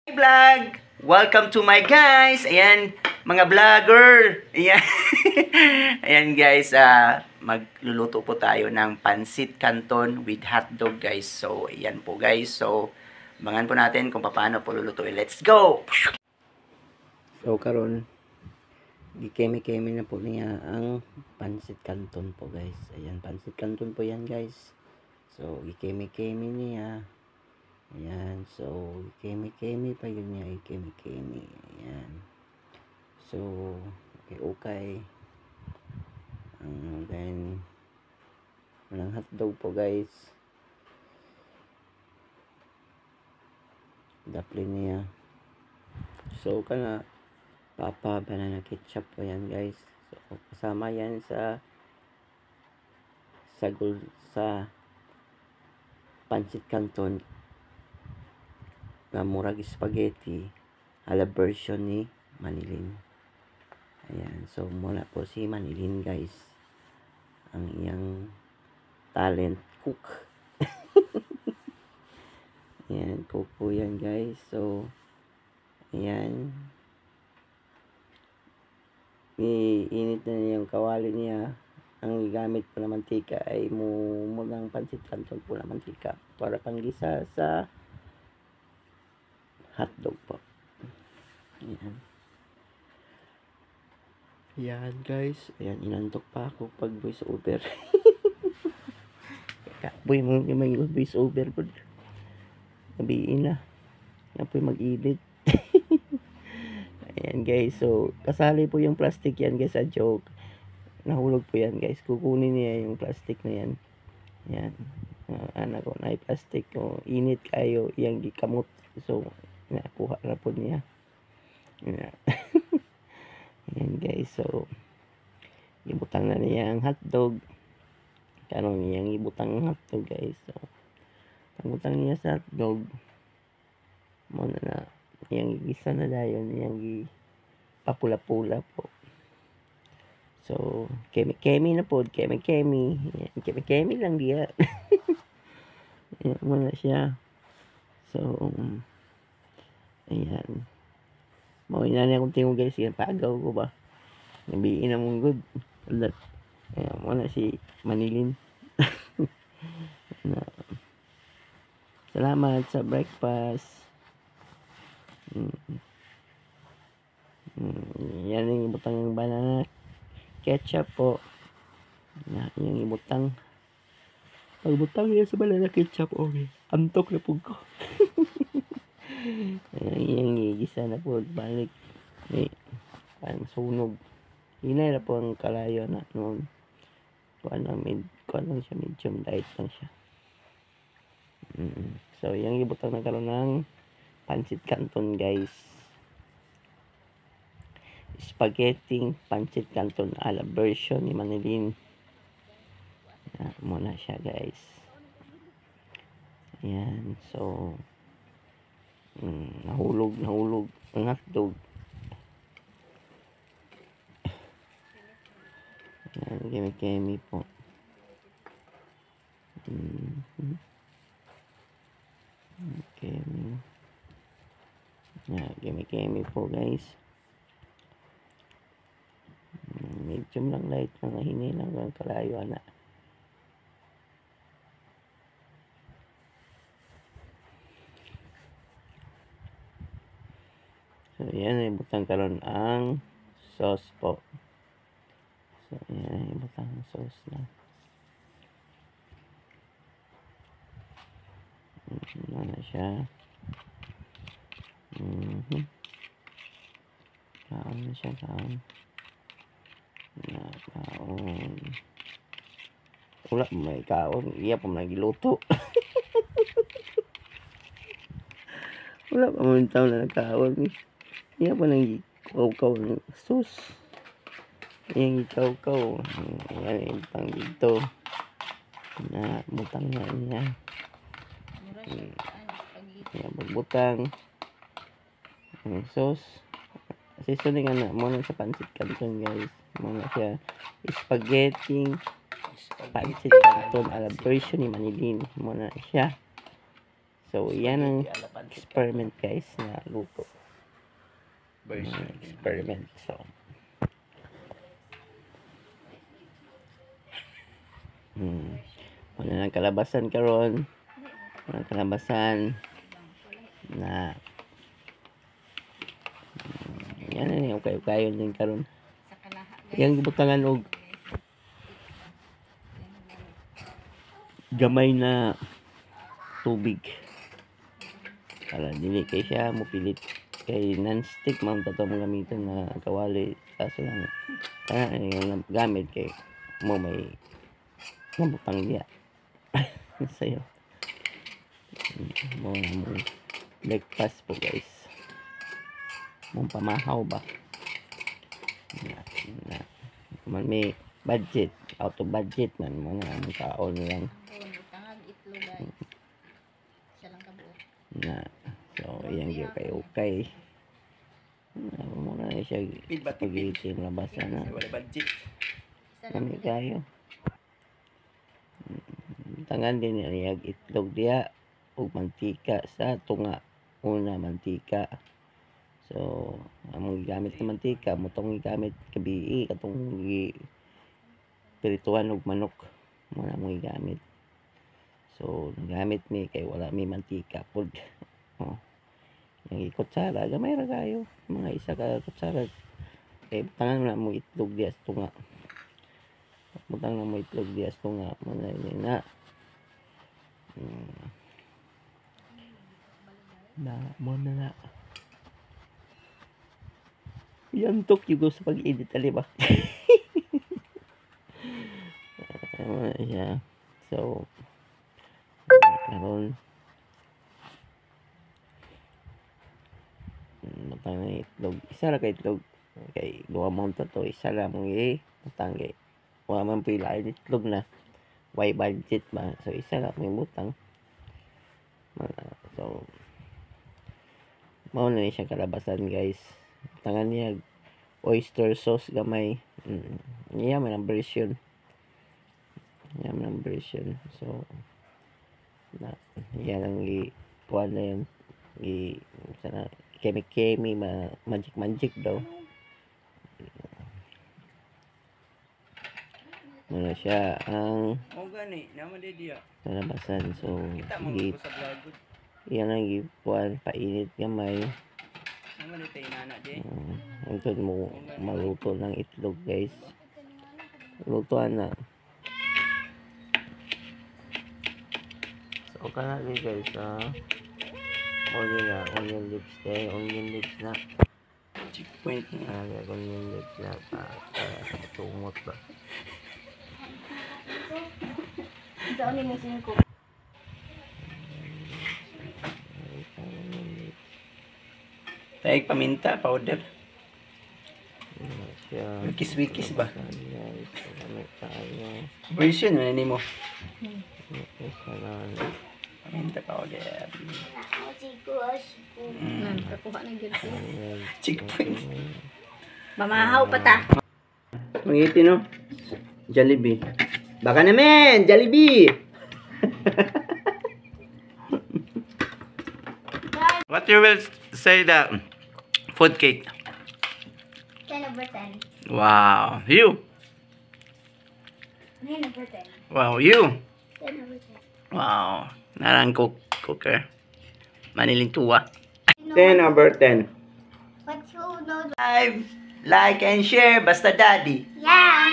Vlog! Welcome to my guys! Ayan, mga vlogger! Ayan, ayan guys, magluluto po tayo ng pansit canton with hotdog guys. So, ayan po guys. So, abangan po natin kung paano po lulutuin. Let's go! So, karon gikeme-keme na po niya ang pansit canton po guys. Ayan, pansit canton po yan guys. So, gikeme-keme niya. Ayan, so keme-keme pa yun niya, keme-keme. Ayan. So, okay. Then, walang hotdog po guys. Dapli niya. So, kana papa banana ketchup po yan guys. So, kasama yan sa pansit canton na murag spaghetti ala version ni Manilin. Ayan, so muna po si Manilin guys, ang iyang talent cook. Ayan, cook po yan guys. So ayan, iinit na niya yung kawali niya. Ang gamit po na mantika ay mulang pansit canton po na mantika para panggisa sa hotdog po. Ayan. Ayan guys. Ayan, inantok pa ako pag voice over. Boy, may voice over po. Nabiin na. Yan po mag-edit. Ayan guys. So, kasali po yung plastic yan guys sa joke. Nahulog po yan guys. Kukunin niya yung plastic na yan. Ayan. Anak ko na plastic. Init kayo. Iyang gikamot. So, nakuha na po niya. Ayan guys, so ibutang na niya ang hotdog. Karon niyang ibutang ang hotdog guys. So pangutang niya sa hotdog mo na iyang gisa na dayon, iyang papula-pula po. So keme-keme na po, keme-keme. Keme-keme lang diya. Ayan mo na siya. So ayan. Mawin na niya kung tingog guys. Yan, pagaw ko ba? Nabiin na mong good. Ayan, muna si Manilin. Salamat sa breakfast. Yan yung ibutang ng banana ketchup po. Yan yung ibutang. Pagbutang niya sa banana ketchup, okay. Antok na po ko. Ayan, igisa na po balik parang sunog. Hinay na po ang kalayo na noon. Kuan lang siya, medium diet lang siya. So yung ibutang na karon ng pansit canton guys, spaghetti pansit canton ala version ni Manilin. Muna siya guys. Ayan, so nahulog ang hotdog. Ayan, keme-keme po. Keme. Ayan, keme-keme po guys. Medium lang, light lang, hini lang ang kalayo na. So, yan, ibutang karon ang sauce po. So, yan, ibutang ang sauce na. Ano na siya. Kaon na siya, kaon. Kaon. Wala, may kaon. Iya pa nagiluto. Wala pa mo yung taon na nagkaon. Iya pa nang ikaw-kaw ng sauce. Yang ikaw-kaw. Ayan, ibutang dito. Na butang na niya. Ayan, pagbutang. Ang sauce. Seasoning na muna sa pansit canton guys. Muna siya spaghetti pansit canton ala version ni Manilin. Muna siya. So, yan ang experiment guys na luto. Experiment. So, wala ng kalabasan karon. Wala ng kalabasan na yan na yung kayo din karon. Yang gibutangan og gamay na tubig. Para dili kay siya mo pilit kay non-stick man ta mo gamiton na kawali kaso lang yung gamit kay mo may nabutang diya. Sayo. Mo breakfast po guys. Mong pamahaw ba? Man may budget, out of budget man mo na ang kaon lang. Na so iyang gyud kay okay. Mo na siya spaghetti labasan na. Wala budget. Kami kayo. Tangan din niya itlog diya ug mantika sa tunga. Una mantika. So, among gamit na mantika, mutong gamit kabii katong pirituhan og manok. Muna among gamit. So, gamit mi kay wala mi mantika pud. Oh. Yang kutsara, gamay ra kayo. Mga isa ka kutsara. Eh, tangan na mo itlog diya sa tunga. Butang na mo itlog diya sa tunga. Muna na. Muna na. Yantok yung sa pag-edit, ba? Yeah. So, karon matang na itlog. Isa ra kay itlog. Kay duha mount to. Isa ra mong matang kay. Wala man pila itlog na. Why budget ba? So, isa ra may butang. So, mao na siya kalabasan guys. Tangan niya oyster sauce gamay. Iya man ang version. So na yan ang kuan na yun. Sana kemi magic daw. Muna siya ang gani naman dia. kalabasan. So Kita mo sa vlog. yan ang kuan painit gamay. Naman ito inana di. Ito mo maluto ng itlog guys. Lutuan na. So kana di guys onion lips na. Checkpoint na. Onion lips na tungot ba. Sa ulit mo singko. Taig paminta powder. Wikis ba? Version na nimo. Paminta powder. Kakuha na gyud siya. Checkpoint. Mamahaw pa ta. Mangiti no. Jollibee. Baka naman, Jollibee. What you will say the food cake? 10/10. Wow, you. 9/10. Wow, you. 10/10. Wow, narang cooker. Maniling tuwa. 10/10. What you know? Like and share, basta daddy. Yeah,